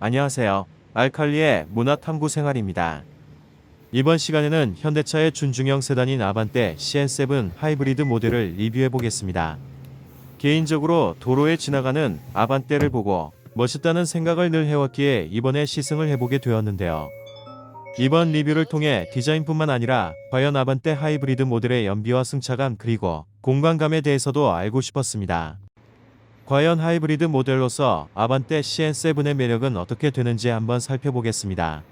안녕하세요. 알칼리의 문화탐구 생활입니다. 이번 시간에는 현대차의 준중형 세단인 아반떼 CN7 하이브리드 모델을 리뷰해 보겠습니다. 개인적으로 도로에 지나가는 아반떼를 보고 멋있다는 생각을 늘 해왔기에 이번에 시승을 해보게 되었는데요. 이번 리뷰를 통해 디자인뿐만 아니라 과연 아반떼 하이브리드 모델의 연비와 승차감 그리고 공간감에 대해서도 알고 싶었습니다. 과연 하이브리드 모델로서 아반떼 CN7의 매력은 어떻게 되는지 한번 살펴보겠습니다.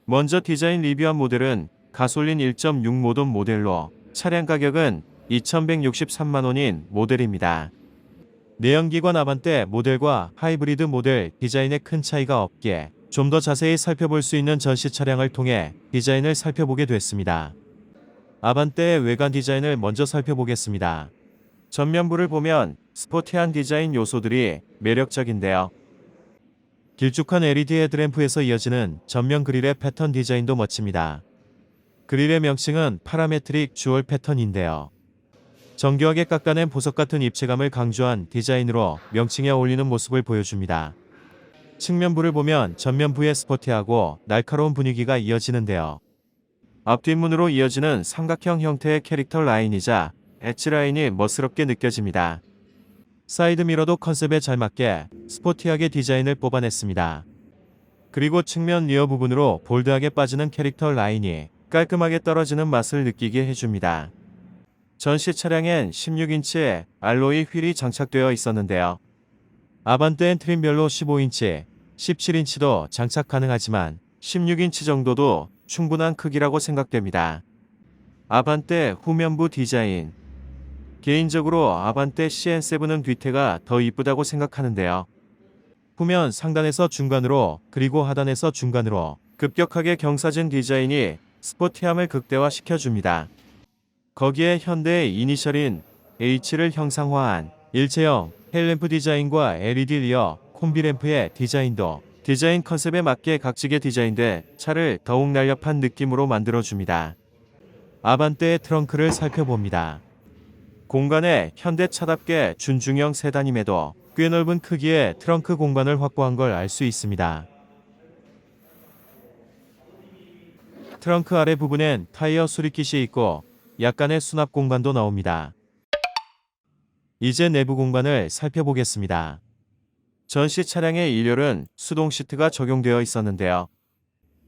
먼저 디자인 리뷰한 모델은 가솔린 1.6 모던 모델로 차량 가격은 2,163만원인 모델입니다. 내연기관 아반떼 모델과 하이브리드 모델 디자인에 큰 차이가 없기에 좀 더 자세히 살펴볼 수 있는 전시 차량을 통해 디자인을 살펴보게 됐습니다. 아반떼의 외관 디자인을 먼저 살펴보겠습니다. 전면부를 보면 스포티한 디자인 요소들이 매력적인데요. 길쭉한 LED 헤드램프에서 이어지는 전면 그릴의 패턴 디자인도 멋집니다. 그릴의 명칭은 파라메트릭 주얼 패턴인데요. 정교하게 깎아낸 보석 같은 입체감을 강조한 디자인으로 명칭에 어울리는 모습을 보여줍니다. 측면부를 보면 전면부에 스포티하고 날카로운 분위기가 이어지는데요. 앞뒷문으로 이어지는 삼각형 형태의 캐릭터 라인이자 엣지 라인이 멋스럽게 느껴집니다. 사이드미러도 컨셉에 잘 맞게 스포티하게 디자인을 뽑아냈습니다. 그리고 측면 리어 부분으로 볼드하게 빠지는 캐릭터 라인이 깔끔하게 떨어지는 맛을 느끼게 해줍니다. 전시 차량엔 16인치의 알로이 휠이 장착되어 있었는데요. 아반떼엔 트림별로 15인치, 17인치도 장착 가능하지만 16인치 정도도 충분한 크기라고 생각됩니다. 아반떼 후면부 디자인. 개인적으로 아반떼 CN7은 뒤태가 더 이쁘다고 생각하는데요. 후면 상단에서 중간으로 그리고 하단에서 중간으로 급격하게 경사진 디자인이 스포티함을 극대화시켜줍니다. 거기에 현대의 이니셜인 H를 형상화한 일체형 헬램프 디자인과 LED 리어 콤비램프의 디자인도 디자인 컨셉에 맞게 각지게 디자인돼 차를 더욱 날렵한 느낌으로 만들어줍니다. 아반떼의 트렁크를 살펴봅니다. 공간에 현대차답게 준중형 세단임에도 꽤 넓은 크기의 트렁크 공간을 확보한 걸 알 수 있습니다. 트렁크 아래 부분엔 타이어 수리킷이 있고 약간의 수납 공간도 나옵니다. 이제 내부 공간을 살펴보겠습니다. 전시 차량의 1열은 수동 시트가 적용되어 있었는데요.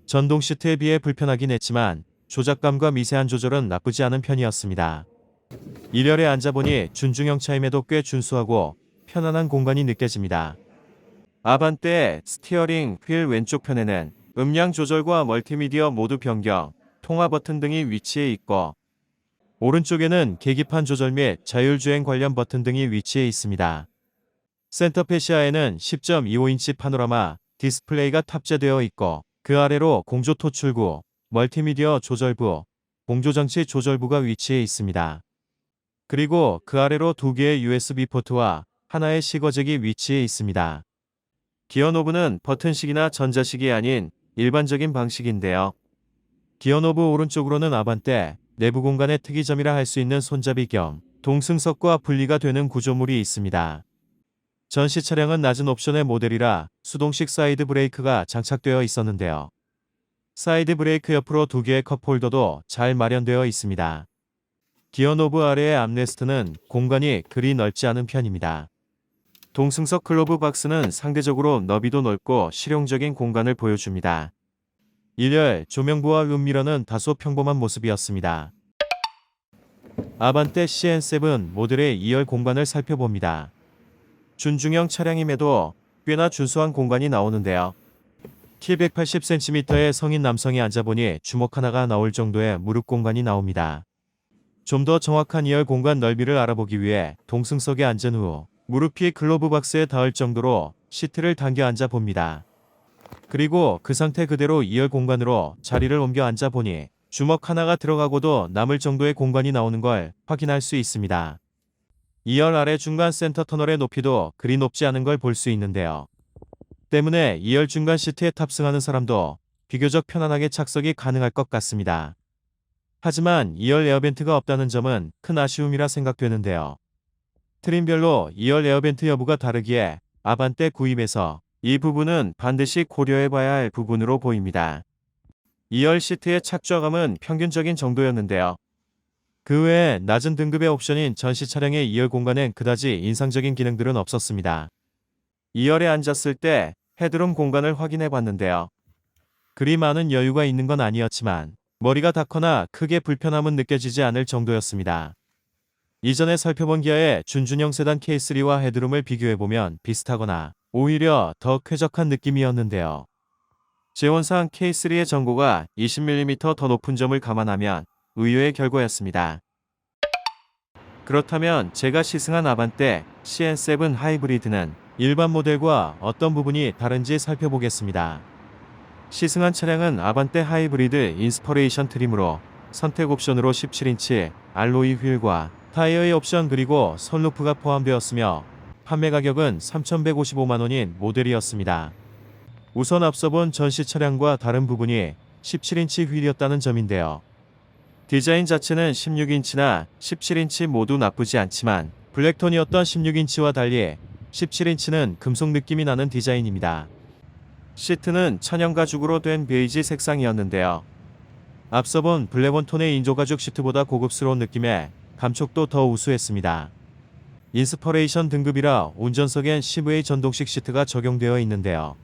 전동 시트에 비해 불편하긴 했지만 조작감과 미세한 조절은 나쁘지 않은 편이었습니다. 1열에 앉아보니 준중형 차임에도 꽤 준수하고 편안한 공간이 느껴집니다. 아반떼 스티어링 휠 왼쪽 편에는 음량 조절과 멀티미디어 모드 변경, 통화 버튼 등이 위치해 있고 오른쪽에는 계기판 조절 및 자율주행 관련 버튼 등이 위치해 있습니다. 센터 페시아에는 10.25인치 파노라마 디스플레이가 탑재되어 있고 그 아래로 공조 토출구, 멀티미디어 조절부, 공조장치 조절부가 위치해 있습니다. 그리고 그 아래로 두 개의 USB 포트와 하나의 시거잭이 위치해 있습니다. 기어 노브는 버튼식이나 전자식이 아닌 일반적인 방식인데요. 기어 노브 오른쪽으로는 아반떼 내부 공간의 특이점이라 할 수 있는 손잡이 겸 동승석과 분리가 되는 구조물이 있습니다. 전시 차량은 낮은 옵션의 모델이라 수동식 사이드 브레이크가 장착되어 있었는데요. 사이드 브레이크 옆으로 두 개의 컵홀더도 잘 마련되어 있습니다. 기어 노브 아래의 암레스트는 공간이 그리 넓지 않은 편입니다. 동승석 글로브 박스는 상대적으로 너비도 넓고 실용적인 공간을 보여줍니다. 1열 조명부와 룸미러는 다소 평범한 모습이었습니다. 아반떼 CN7 모델의 2열 공간을 살펴봅니다. 준중형 차량임에도 꽤나 준수한 공간이 나오는데요. 키 180cm의 성인 남성이 앉아보니 주먹 하나가 나올 정도의 무릎 공간이 나옵니다. 좀 더 정확한 2열 공간 넓이를 알아보기 위해 동승석에 앉은 후 무릎이 글로브 박스에 닿을 정도로 시트를 당겨 앉아봅니다. 그리고 그 상태 그대로 2열 공간으로 자리를 옮겨 앉아보니 주먹 하나가 들어가고도 남을 정도의 공간이 나오는 걸 확인할 수 있습니다. 2열 아래 중간 센터 터널의 높이도 그리 높지 않은 걸 볼 수 있는데요. 때문에 2열 중간 시트에 탑승하는 사람도 비교적 편안하게 착석이 가능할 것 같습니다. 하지만 2열 에어벤트가 없다는 점은 큰 아쉬움이라 생각되는데요. 트림별로 2열 에어벤트 여부가 다르기에 아반떼 구입에서 이 부분은 반드시 고려해봐야 할 부분으로 보입니다. 2열 시트의 착좌감은 평균적인 정도였는데요. 그 외에 낮은 등급의 옵션인 전시 차량의 2열 공간엔 그다지 인상적인 기능들은 없었습니다. 2열에 앉았을 때 헤드룸 공간을 확인해 봤는데요. 그리 많은 여유가 있는 건 아니었지만 머리가 닿거나 크게 불편함은 느껴지지 않을 정도였습니다. 이전에 살펴본 기아의 준준형 세단 K3와 헤드룸을 비교해보면 비슷하거나 오히려 더 쾌적한 느낌이었는데요. 재원상 K3의 전고가 20mm 더 높은 점을 감안하면 의외의 결과였습니다. 그렇다면 제가 시승한 아반떼 CN7 하이브리드는 일반 모델과 어떤 부분이 다른지 살펴보겠습니다. 시승한 차량은 아반떼 하이브리드 인스퍼레이션 트림으로 선택 옵션으로 17인치 알로이 휠과 타이어의 옵션 그리고 선루프가 포함되었으며 판매 가격은 3,155만원인 모델이었습니다. 우선 앞서 본 전시 차량과 다른 부분이 17인치 휠이었다는 점인데요. 디자인 자체는 16인치나 17인치 모두 나쁘지 않지만 블랙톤이었던 16인치와 달리 17인치는 금속 느낌이 나는 디자인입니다. 시트는 천연 가죽으로 된 베이지 색상이었는데요. 앞서 본 블랙원 톤의 인조가죽 시트보다 고급스러운 느낌에 감촉도 더 우수했습니다. 인스퍼레이션 등급이라 운전석엔 CV 전동식 시트가 적용되어 있는데요.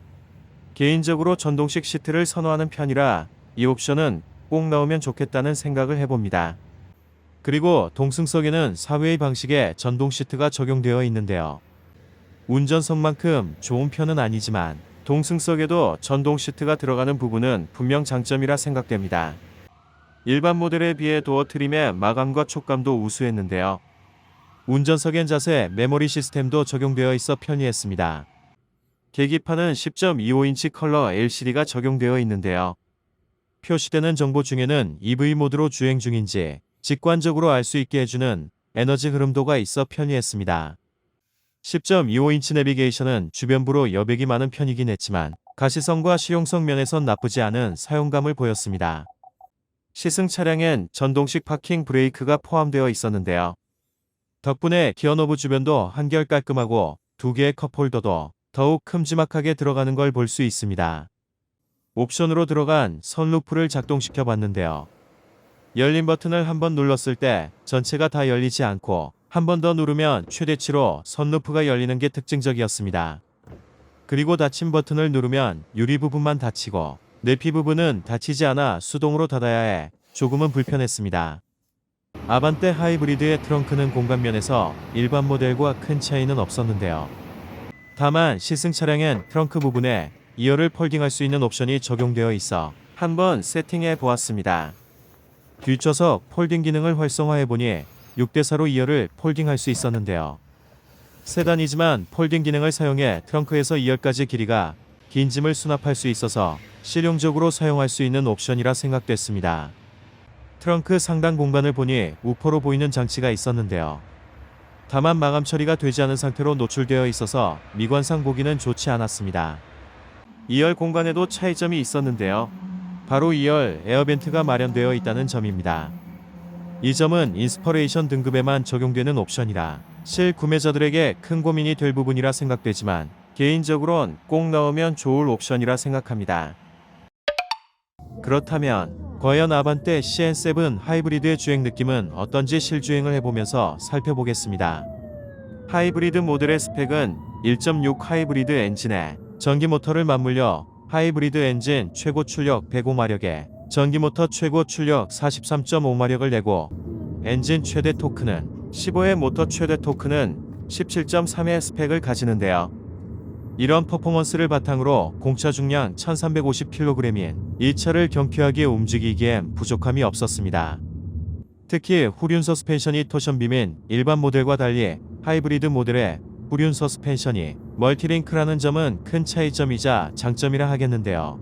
개인적으로 전동식 시트를 선호하는 편이라 이 옵션은 꼭 나오면 좋겠다는 생각을 해봅니다. 그리고 동승석에는 4웨이 방식의 전동 시트가 적용되어 있는데요. 운전석만큼 좋은 편은 아니지만 동승석에도 전동 시트가 들어가는 부분은 분명 장점이라 생각됩니다. 일반 모델에 비해 도어 트림의 마감과 촉감도 우수했는데요. 운전석엔 자세 메모리 시스템도 적용되어 있어 편리했습니다. 계기판은 10.25인치 컬러 LCD가 적용되어 있는데요. 표시되는 정보 중에는 EV 모드로 주행 중인지 직관적으로 알 수 있게 해주는 에너지 흐름도가 있어 편리했습니다. 10.25인치 내비게이션은 주변부로 여백이 많은 편이긴 했지만 가시성과 실용성 면에선 나쁘지 않은 사용감을 보였습니다. 시승 차량엔 전동식 파킹 브레이크가 포함되어 있었는데요. 덕분에 기어노브 주변도 한결 깔끔하고 두 개의 컵홀더도 더욱 큼지막하게 들어가는 걸 볼 수 있습니다. 옵션으로 들어간 선루프를 작동시켜 봤는데요. 열림 버튼을 한번 눌렀을 때 전체가 다 열리지 않고 한 번 더 누르면 최대치로 선루프가 열리는 게 특징적이었습니다. 그리고 닫힌 버튼을 누르면 유리 부분만 닫히고 내피 부분은 닫히지 않아 수동으로 닫아야 해 조금은 불편했습니다. 아반떼 하이브리드의 트렁크는 공간면에서 일반 모델과 큰 차이는 없었는데요. 다만 시승 차량엔 트렁크 부분에 2열을 폴딩할 수 있는 옵션이 적용되어 있어 한번 세팅해 보았습니다. 뒷좌석 폴딩 기능을 활성화해보니 6대4로 2열을 폴딩할 수 있었는데요. 세단이지만 폴딩 기능을 사용해 트렁크에서 2열까지 길이가 긴 짐을 수납할 수 있어서 실용적으로 사용할 수 있는 옵션이라 생각됐습니다. 트렁크 상단 공간을 보니 우퍼로 보이는 장치가 있었는데요. 다만 마감 처리가 되지 않은 상태로 노출되어 있어서 미관상 보기는 좋지 않았습니다. 2열 공간에도 차이점이 있었는데요. 바로 2열 에어벤트가 마련되어 있다는 점입니다. 이 점은 인스퍼레이션 등급에만 적용되는 옵션이라 실구매자들에게 큰 고민이 될 부분이라 생각되지만 개인적으론 꼭 넣으면 좋을 옵션이라 생각합니다. 그렇다면 과연 아반떼 CN7 하이브리드의 주행 느낌은 어떤지 실주행을 해보면서 살펴보겠습니다. 하이브리드 모델의 스펙은 1.6 하이브리드 엔진에 전기 모터를 맞물려 하이브리드 엔진 최고 출력 105마력에 전기 모터 최고 출력 43.5마력을 내고 엔진 최대 토크는 15의 모터 최대 토크는 17.3의 스펙을 가지는데요. 이런 퍼포먼스를 바탕으로 공차 중량 1350kg인 이 차를 경쾌하게 움직이기엔 부족함이 없었습니다. 특히 후륜 서스펜션이 토션빔인 일반 모델과 달리 하이브리드 모델의 후륜 서스펜션이 멀티링크라는 점은 큰 차이점이자 장점이라 하겠는데요.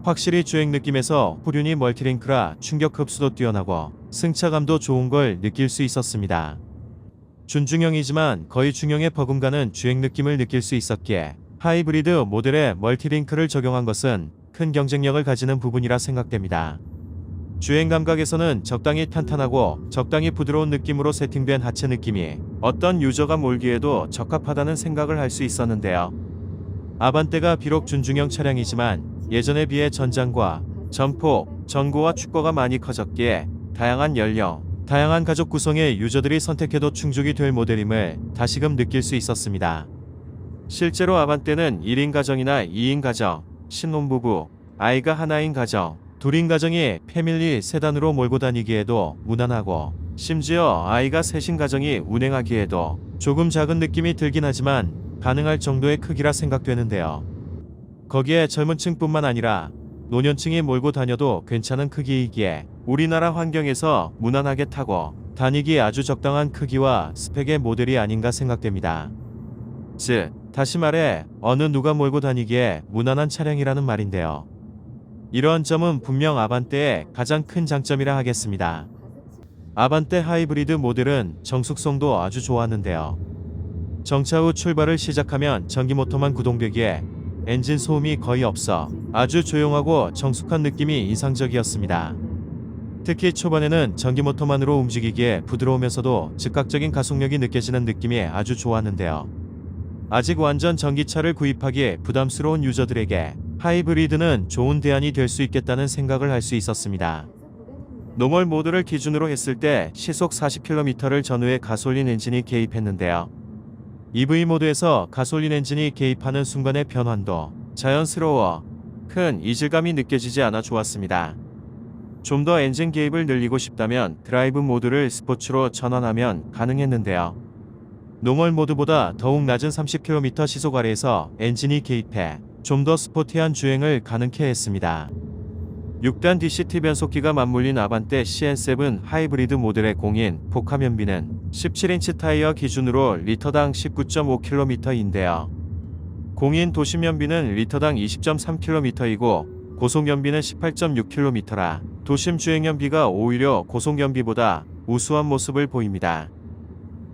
확실히 주행 느낌에서 후륜이 멀티링크라 충격 흡수도 뛰어나고 승차감도 좋은 걸 느낄 수 있었습니다. 준중형이지만 거의 중형에 버금가는 주행 느낌을 느낄 수 있었기에 하이브리드 모델에 멀티링크를 적용한 것은 큰 경쟁력을 가지는 부분이라 생각됩니다. 주행 감각에서는 적당히 탄탄하고 적당히 부드러운 느낌으로 세팅된 하체 느낌이 어떤 유저가 몰기에도 적합하다는 생각을 할 수 있었는데요. 아반떼가 비록 준중형 차량이지만 예전에 비해 전장과 전폭, 전고와 축거가 많이 커졌기에 다양한 연령, 다양한 가족 구성의 유저들이 선택해도 충족이 될 모델임을 다시금 느낄 수 있었습니다. 실제로 아반떼는 1인 가정이나 2인 가정, 신혼부부, 아이가 하나인 가정, 둘인 가정이 패밀리 세단으로 몰고 다니기에도 무난하고 심지어 아이가 셋인 가정이 운행하기에도 조금 작은 느낌이 들긴 하지만 가능할 정도의 크기라 생각되는데요. 거기에 젊은 층뿐만 아니라 노년층이 몰고 다녀도 괜찮은 크기이기에 우리나라 환경에서 무난하게 타고 다니기 아주 적당한 크기와 스펙의 모델이 아닌가 생각됩니다. 즉, 다시 말해 어느 누가 몰고 다니기에 무난한 차량이라는 말인데요. 이러한 점은 분명 아반떼의 가장 큰 장점이라 하겠습니다. 아반떼 하이브리드 모델은 정숙성도 아주 좋았는데요. 정차 후 출발을 시작하면 전기모터만 구동되기에 엔진 소음이 거의 없어 아주 조용하고 정숙한 느낌이 인상적이었습니다. 특히 초반에는 전기모터만으로 움직이기에 부드러우면서도 즉각적인 가속력이 느껴지는 느낌이 아주 좋았는데요. 아직 완전 전기차를 구입하기에 부담스러운 유저들에게 하이브리드는 좋은 대안이 될 수 있겠다는 생각을 할 수 있었습니다. 노멀 모드를 기준으로 했을 때 시속 40km를 전후에 가솔린 엔진이 개입했는데요. EV 모드에서 가솔린 엔진이 개입하는 순간의 변환도 자연스러워 큰 이질감이 느껴지지 않아 좋았습니다. 좀 더 엔진 개입을 늘리고 싶다면 드라이브 모드를 스포츠로 전환하면 가능했는데요. 노멀 모드보다 더욱 낮은 30km 시속 아래에서 엔진이 개입해 좀 더 스포티한 주행을 가능케 했습니다. 6단 DCT 변속기가 맞물린 아반떼 CN7 하이브리드 모델의 공인 복합 연비는 17인치 타이어 기준으로 리터당 19.5km인데요. 공인 도심 연비는 리터당 20.3km이고 고속 연비는 18.6km라 도심 주행 연비가 오히려 고속 연비보다 우수한 모습을 보입니다.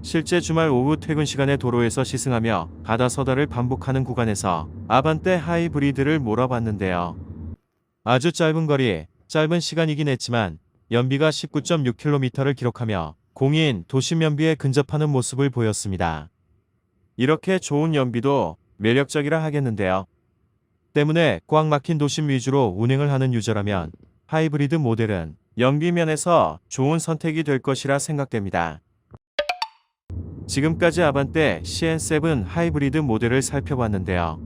실제 주말 오후 퇴근 시간에 도로에서 시승하며 가다서다를 반복하는 구간에서 아반떼 하이브리드를 몰아봤는데요. 아주 짧은 거리, 짧은 시간이긴 했지만 연비가 19.6km를 기록하며 공인 도심 연비에 근접하는 모습을 보였습니다. 이렇게 좋은 연비도 매력적이라 하겠는데요. 때문에 꽉 막힌 도심 위주로 운행을 하는 유저라면 하이브리드 모델은 연비 면에서 좋은 선택이 될 것이라 생각됩니다. 지금까지 아반떼 CN7 하이브리드 모델을 살펴봤는데요.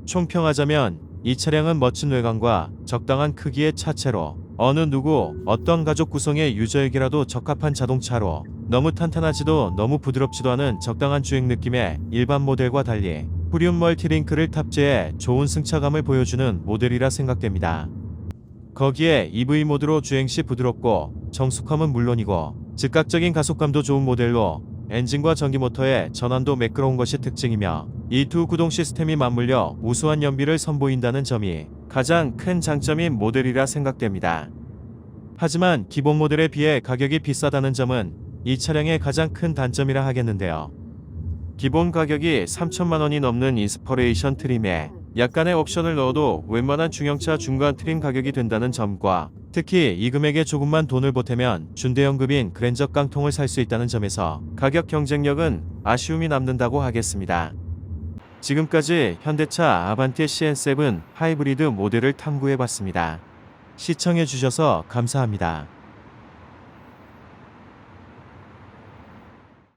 총평하자면 이 차량은 멋진 외관과 적당한 크기의 차체로 어느 누구 어떤 가족 구성의 유저에게라도 적합한 자동차로 너무 탄탄하지도 너무 부드럽지도 않은 적당한 주행 느낌의 일반 모델과 달리 프리움 멀티링크를 탑재해 좋은 승차감을 보여주는 모델이라 생각됩니다. 거기에 EV 모드로 주행시 부드럽고 정숙함은 물론이고 즉각적인 가속감도 좋은 모델로 엔진과 전기모터의 전환도 매끄러운 것이 특징이며 이 두 구동 시스템이 맞물려 우수한 연비를 선보인다는 점이 가장 큰 장점인 모델이라 생각됩니다. 하지만 기본 모델에 비해 가격이 비싸다는 점은 이 차량의 가장 큰 단점이라 하겠는데요. 기본 가격이 3천만 원이 넘는 인스퍼레이션 트림에 약간의 옵션을 넣어도 웬만한 중형차 중간 트림 가격이 된다는 점과 특히 이 금액에 조금만 돈을 보태면 준대형급인 그랜저 깡통을 살 수 있다는 점에서 가격 경쟁력은 아쉬움이 남는다고 하겠습니다. 지금까지 현대차 아반떼 CN7 하이브리드 모델을 탐구해봤습니다. 시청해주셔서 감사합니다.